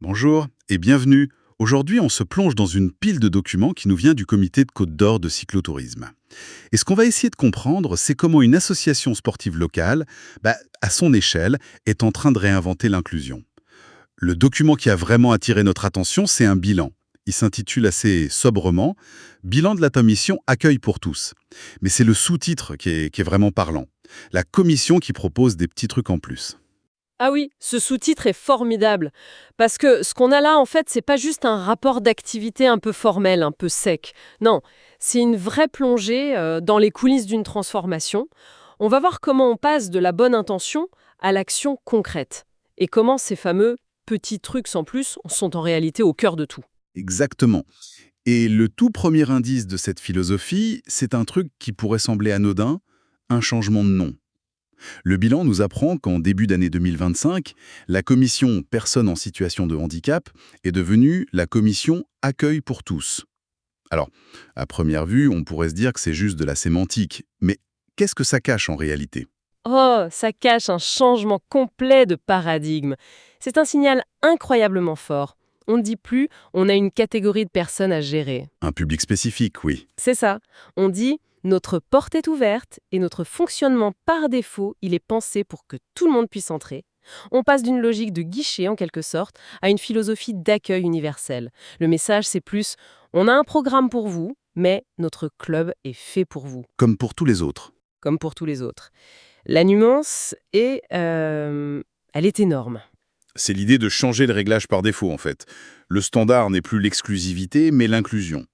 Bonjour et bienvenue. Aujourd'hui, on se plonge dans une pile de documents qui nous vient du comité de Côte d'Or de cyclotourisme. Et ce qu'on va essayer de comprendre, c'est comment une association sportive locale, à son échelle, est en train de réinventer l'inclusion. Le document qui a vraiment attiré notre attention, c'est un bilan. Il s'intitule assez sobrement «Bilan de la commission Accueil pour tous». Mais c'est le sous-titre qui est vraiment parlant. La commission qui propose des petits trucs en plus. Ah oui, ce sous-titre est formidable. Parce que ce qu'on a là, en fait, c'est pas juste un rapport d'activité un peu formel, un peu sec. Non, c'est une vraie plongée dans les coulisses d'une transformation. On va voir comment on passe de la bonne intention à l'action concrète. Et comment ces fameux petits trucs sans plus sont en réalité au cœur de tout. Exactement. Et le tout premier indice de cette philosophie, c'est un truc qui pourrait sembler anodin, un changement de nom. Le bilan nous apprend qu'en début d'année 2025, la commission Personnes en situation de handicap est devenue la commission Accueil pour tous. Alors, à première vue, on pourrait se dire que c'est juste de la sémantique, mais qu'est-ce que ça cache en réalité? Oh, ça cache un changement complet de paradigme. C'est un signal incroyablement fort. On ne dit plus on a une catégorie de personnes à gérer. Un public spécifique, oui. C'est ça. On dit notre porte est ouverte et notre fonctionnement par défaut, il est pensé pour que tout le monde puisse entrer. On passe d'une logique de guichet en quelque sorte à une philosophie d'accueil universel. Le message c'est plus on a un programme pour vous, mais notre club est fait pour vous, Comme pour tous les autres. comme pour tous les autres. La nuance est, elle est énorme. C'est l'idée de changer le réglage par défaut, en fait. Le standard n'est plus l'exclusivité, mais l'inclusion.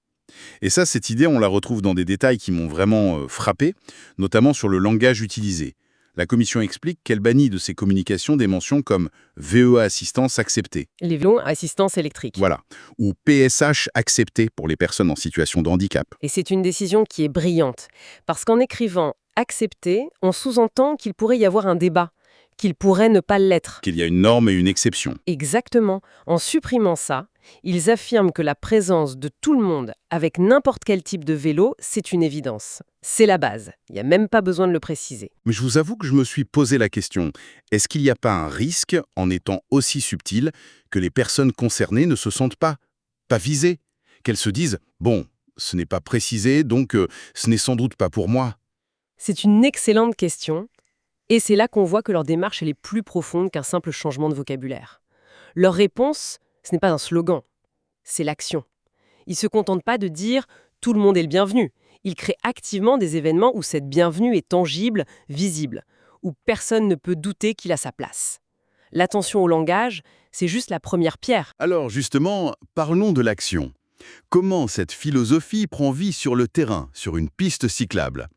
Et ça, cette idée, on la retrouve dans des détails qui m'ont vraiment frappé, notamment sur le langage utilisé. La commission explique qu'elle bannit de ses communications des mentions comme VEA assistance acceptée, Les vélos, assistance électrique. voilà, ou PSH accepté pour les personnes en situation de handicap. Et c'est une décision qui est brillante, parce qu'en écrivant accepter, on sous-entend qu'il pourrait y avoir un débat, qu'il pourrait ne pas l'être. Qu'il y a une norme et une exception. Exactement. En supprimant ça, ils affirment que la présence de tout le monde avec n'importe quel type de vélo, c'est une évidence. C'est la base. Il n'y a même pas besoin de le préciser. Mais je vous avoue que je me suis posé la question, est-ce qu'il n'y a pas un risque, en étant aussi subtil, que les personnes concernées ne se sentent pas visées? Qu'elles se disent, bon, ce n'est pas précisé, donc ce n'est sans doute pas pour moi. C'est une excellente question, et c'est là qu'on voit que leur démarche elle est plus profonde qu'un simple changement de vocabulaire. Leur réponse, ce n'est pas un slogan, c'est l'action. Ils ne se contentent pas de dire «tout le monde est le bienvenu». Ils créent activement des événements où cette bienvenue est tangible, visible, où personne ne peut douter qu'il a sa place. L'attention au langage, c'est juste la première pierre. Alors justement, parlons de l'action. Comment cette philosophie prend vie sur le terrain, sur une piste cyclable?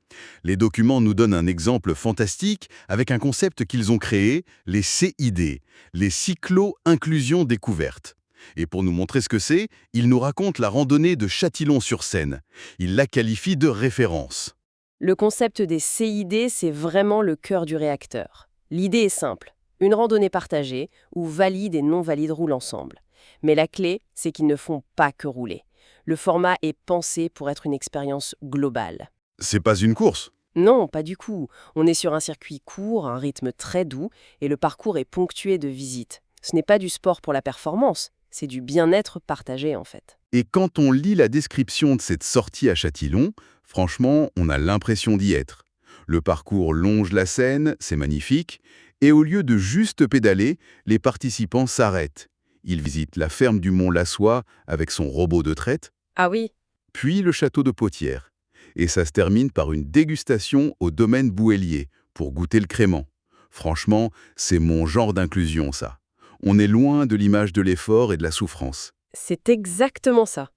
Les documents nous donnent un exemple fantastique avec un concept qu'ils ont créé, les CID, les cyclo-inclusion découverte. Et pour nous montrer ce que c'est, ils nous racontent la randonnée de Châtillon-sur-Seine. Ils la qualifient de référence. Le concept des CID, c'est vraiment le cœur du réacteur. L'idée est simple. Une randonnée partagée où valides et non-valides roulent ensemble. Mais la clé, c'est qu'ils ne font pas que rouler. Le format est pensé pour être une expérience globale. C'est pas une course. Non, pas du tout. On est sur un circuit court, un rythme très doux, et le parcours est ponctué de visites. Ce n'est pas du sport pour la performance, c'est du bien-être partagé en fait. Et quand on lit la description de cette sortie à Châtillon, franchement, on a l'impression d'y être. Le parcours longe la Seine, c'est magnifique, et au lieu de juste pédaler, les participants s'arrêtent. Ils visitent la ferme du Mont-Lassois avec son robot de traite, Ah oui, puis le château de Potières. Et ça se termine par une dégustation au domaine Bouellier pour goûter le crément. Franchement, c'est mon genre d'inclusion, ça. On est loin de l'image de l'effort et de la souffrance. c'est exactement ça.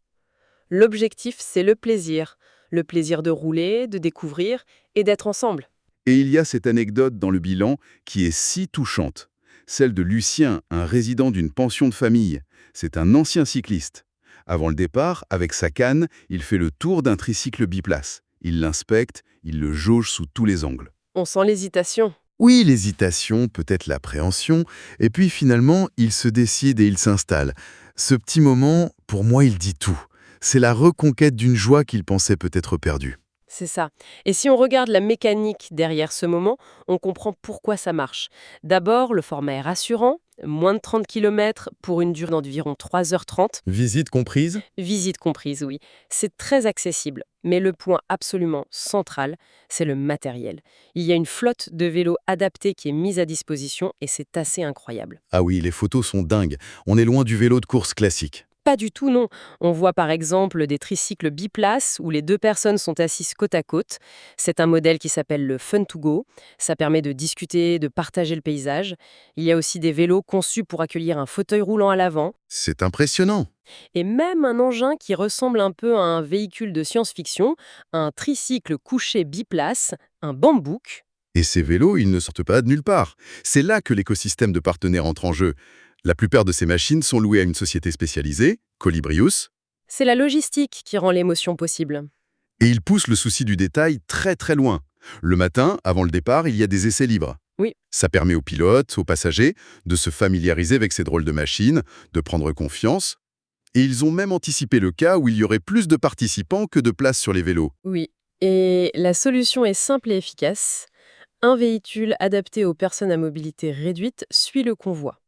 L'objectif, c'est le plaisir. Le plaisir de rouler, de découvrir et d'être ensemble. Et il y a cette anecdote dans le bilan qui est si touchante. Celle de Lucien, un résident d'une pension de famille. C'est un ancien cycliste. Avant le départ, avec sa canne, il fait le tour d'un tricycle biplace. Il l'inspecte, il le jauge sous tous les angles. On sent l'hésitation. Oui, l'hésitation, peut-être l'appréhension, et puis finalement, il se décide et il s'installe. Ce petit moment, pour moi, il dit tout. C'est la reconquête d'une joie qu'il pensait peut-être perdue. C'est ça. Et si on regarde la mécanique derrière ce moment, on comprend pourquoi ça marche. D'abord, le format est rassurant. Moins de 30 km pour une durée d'environ 3h30. Visite comprise? Visite comprise, oui. C'est très accessible. Mais le point absolument central, c'est le matériel. Il y a une flotte de vélos adaptés qui est mise à disposition et c'est assez incroyable. Ah oui, les photos sont dingues. On est loin du vélo de course classique. Pas du tout, non. On voit par exemple des tricycles biplaces où les deux personnes sont assises côte à côte. C'est un modèle qui s'appelle le Fun to Go. Ça permet de discuter, de partager le paysage. Il y a aussi des vélos conçus pour accueillir un fauteuil roulant à l'avant. C'est impressionnant. Et même un engin qui ressemble un peu à un véhicule de science-fiction, un tricycle couché biplace, un bambouk. Et ces vélos, ils ne sortent pas de nulle part. C'est là que l'écosystème de partenaires entre en jeu. La plupart de ces machines sont louées à une société spécialisée, Colibrius, C'est la logistique qui rend l'émotion possible. et ils poussent le souci du détail très très loin. Le matin, avant le départ, il y a des essais libres. Oui. Ça permet aux pilotes, aux passagers, de se familiariser avec ces drôles de machines, de prendre confiance. Et ils ont même anticipé le cas où il y aurait plus de participants que de places sur les vélos. Oui. Et la solution est simple et efficace. Un véhicule adapté aux personnes à mobilité réduite suit le convoi.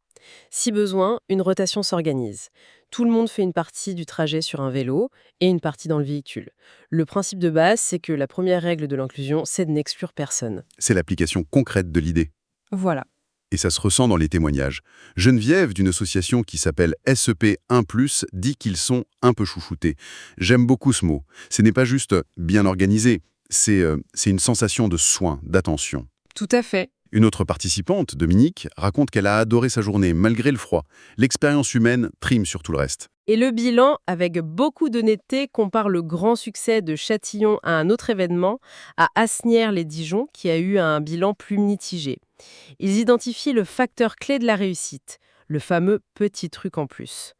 Si besoin, une rotation s'organise. Tout le monde fait une partie du trajet sur un vélo et une partie dans le véhicule. Le principe de base, c'est que la première règle de l'inclusion, c'est de n'exclure personne. C'est l'application concrète de l'idée. Voilà. Et ça se ressent dans les témoignages. Geneviève, d'une association qui s'appelle SEP1+, dit qu'ils sont un peu chouchoutés. J'aime beaucoup ce mot. Ce n'est pas juste bien organisé, c'est une sensation de soin, d'attention. Tout à fait. Une autre participante, Dominique, raconte qu'elle a adoré sa journée, malgré le froid. L'expérience humaine prime sur tout le reste. Et le bilan, avec beaucoup d'honnêteté, compare le grand succès de Châtillon à un autre événement, à Asnières-les-Dijon, qui a eu un bilan plus mitigé. Ils identifient le facteur clé de la réussite, le fameux petit truc en plus.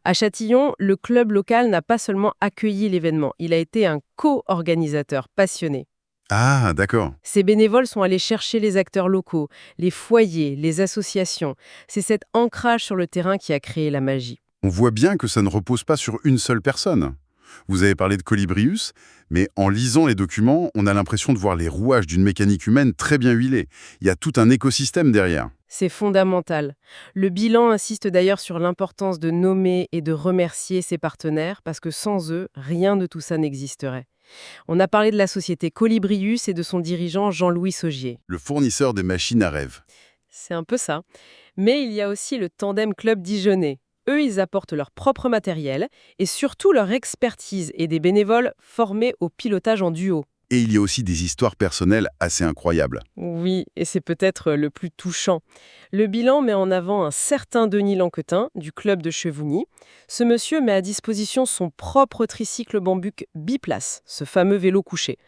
À Châtillon, le club local n'a pas seulement accueilli l'événement, il a été un co-organisateur passionné. Ah, d'accord. Ces bénévoles sont allés chercher les acteurs locaux, les foyers, les associations. C'est cet ancrage sur le terrain qui a créé la magie. On voit bien que ça ne repose pas sur une seule personne. Vous avez parlé de Colibrius, mais en lisant les documents, on a l'impression de voir les rouages d'une mécanique humaine très bien huilée. Il y a tout un écosystème derrière. C'est fondamental. Le bilan insiste d'ailleurs sur l'importance de nommer et de remercier ses partenaires parce que sans eux, rien de tout ça n'existerait. On a parlé de la société Colibrius et de son dirigeant Jean-Louis Saugier. Le fournisseur des machines à rêve. C'est un peu ça. Mais il y a aussi le Tandem Club Dijonais. Eux, ils apportent leur propre matériel et surtout leur expertise et des bénévoles formés au pilotage en duo. Et il y a aussi des histoires personnelles assez incroyables. Oui, et c'est peut-être le plus touchant. Le bilan met en avant un certain Denis Lanquetin, du club de Chevougny. Ce monsieur met à disposition son propre tricycle bambuc biplace, ce fameux vélo couché.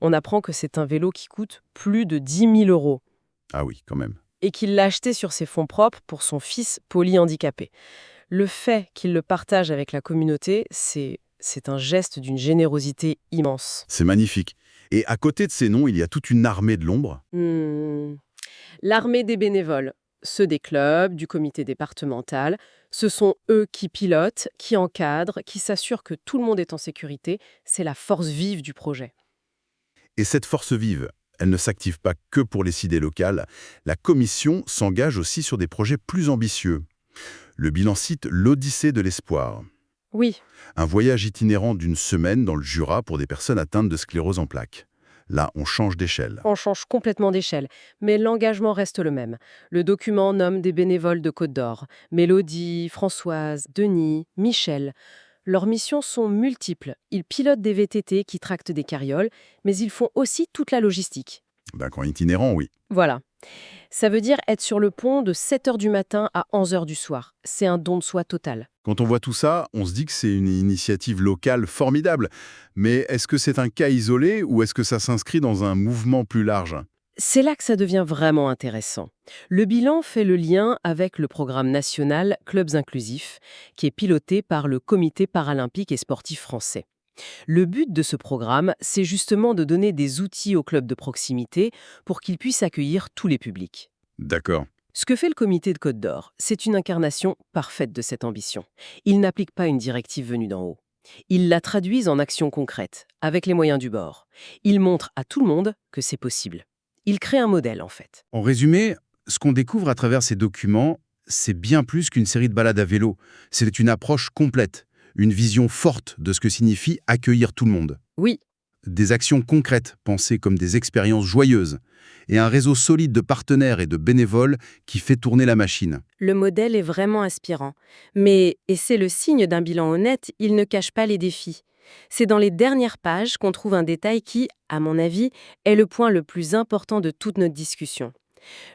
On apprend que c'est un vélo qui coûte plus de 10 000 euros Ah oui, quand même. et qu'il l'a acheté sur ses fonds propres pour son fils polyhandicapé. Le fait qu'il le partage avec la communauté, c'est un geste d'une générosité immense. C'est magnifique. Et à côté de ces noms, il y a toute une armée de l'ombre. L'armée des bénévoles, ceux des clubs, du comité départemental, ce sont eux qui pilotent, qui encadrent, qui s'assurent que tout le monde est en sécurité. C'est la force vive du projet. Et cette force vive, elle ne s'active pas que pour les idées locales. La commission s'engage aussi sur des projets plus ambitieux. Le bilan cite l'Odyssée de l'espoir, Oui, un voyage itinérant d'une semaine dans le Jura pour des personnes atteintes de sclérose en plaques. Là, on change d'échelle. on change complètement d'échelle, mais l'engagement reste le même. Le document nomme des bénévoles de Côte d'Or. Mélodie, Françoise, Denis, Michel. Leurs missions sont multiples. Ils pilotent des VTT qui tractent des carrioles, mais ils font aussi toute la logistique. D'un camp itinérant, oui. Voilà. Ça veut dire être sur le pont de 7 heures du matin à 11 heures du soir. C'est un don de soi total. Quand on voit tout ça, on se dit que c'est une initiative locale formidable. Mais est-ce que c'est un cas isolé ou est-ce que ça s'inscrit dans un mouvement plus large? C'est là que ça devient vraiment intéressant. Le bilan fait le lien avec le programme national Clubs inclusifs, qui est piloté par le Comité paralympique et sportif français. Le but de ce programme, c'est justement de donner des outils aux clubs de proximité pour qu'ils puissent accueillir tous les publics. D'accord. Ce que fait le comité de Côte d'Or, c'est une incarnation parfaite de cette ambition. Ils n'appliquent pas une directive venue d'en haut. Ils la traduisent en actions concrètes, avec les moyens du bord. Ils montrent à tout le monde que c'est possible. Ils créent un modèle, en fait. En résumé, ce qu'on découvre à travers ces documents, c'est bien plus qu'une série de balades à vélo. C'est une approche complète, une vision forte de ce que signifie accueillir tout le monde. Oui, Des actions concrètes, pensées comme des expériences joyeuses, et un réseau solide de partenaires et de bénévoles qui fait tourner la machine. Le modèle est vraiment inspirant. Mais, et c'est le signe d'un bilan honnête, il ne cache pas les défis. C'est dans les dernières pages qu'on trouve un détail qui, à mon avis, est le point le plus important de toute notre discussion.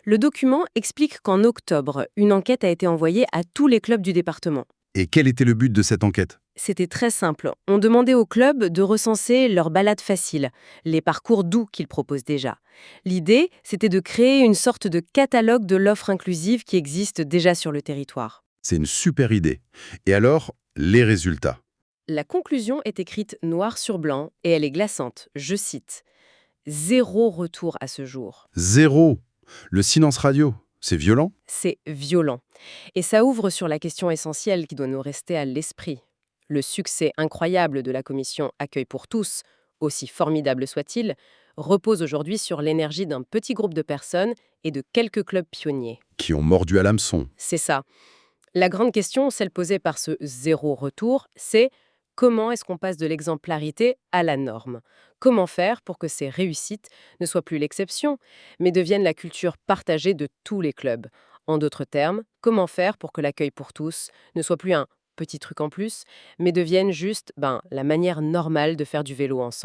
Le document explique qu'en octobre, une enquête a été envoyée à tous les clubs du département. Et quel était le but de cette enquête? C'était très simple. On demandait aux clubs de recenser leurs balades faciles, les parcours doux qu'ils proposent déjà. L'idée, c'était de créer une sorte de catalogue de l'offre inclusive qui existe déjà sur le territoire. C'est une super idée. Et alors, les résultats? La conclusion est écrite noir sur blanc et elle est glaçante. Je cite: Zéro retour à ce jour. Zéro. Le silence radio, c'est violent? C'est violent. Et ça ouvre sur la question essentielle qui doit nous rester à l'esprit. Le succès incroyable de la commission Accueil pour tous, aussi formidable soit-il, repose aujourd'hui sur l'énergie d'un petit groupe de personnes et de quelques clubs pionniers. Qui ont mordu à l'hameçon. C'est ça. La grande question, celle posée par ce zéro retour, c'est: comment est-ce qu'on passe de l'exemplarité à la norme? Comment faire pour que ces réussites ne soient plus l'exception, mais deviennent la culture partagée de tous les clubs? En d'autres termes, comment faire pour que l'accueil pour tous ne soit plus un petit truc en plus, mais devienne juste la manière normale de faire du vélo ensemble?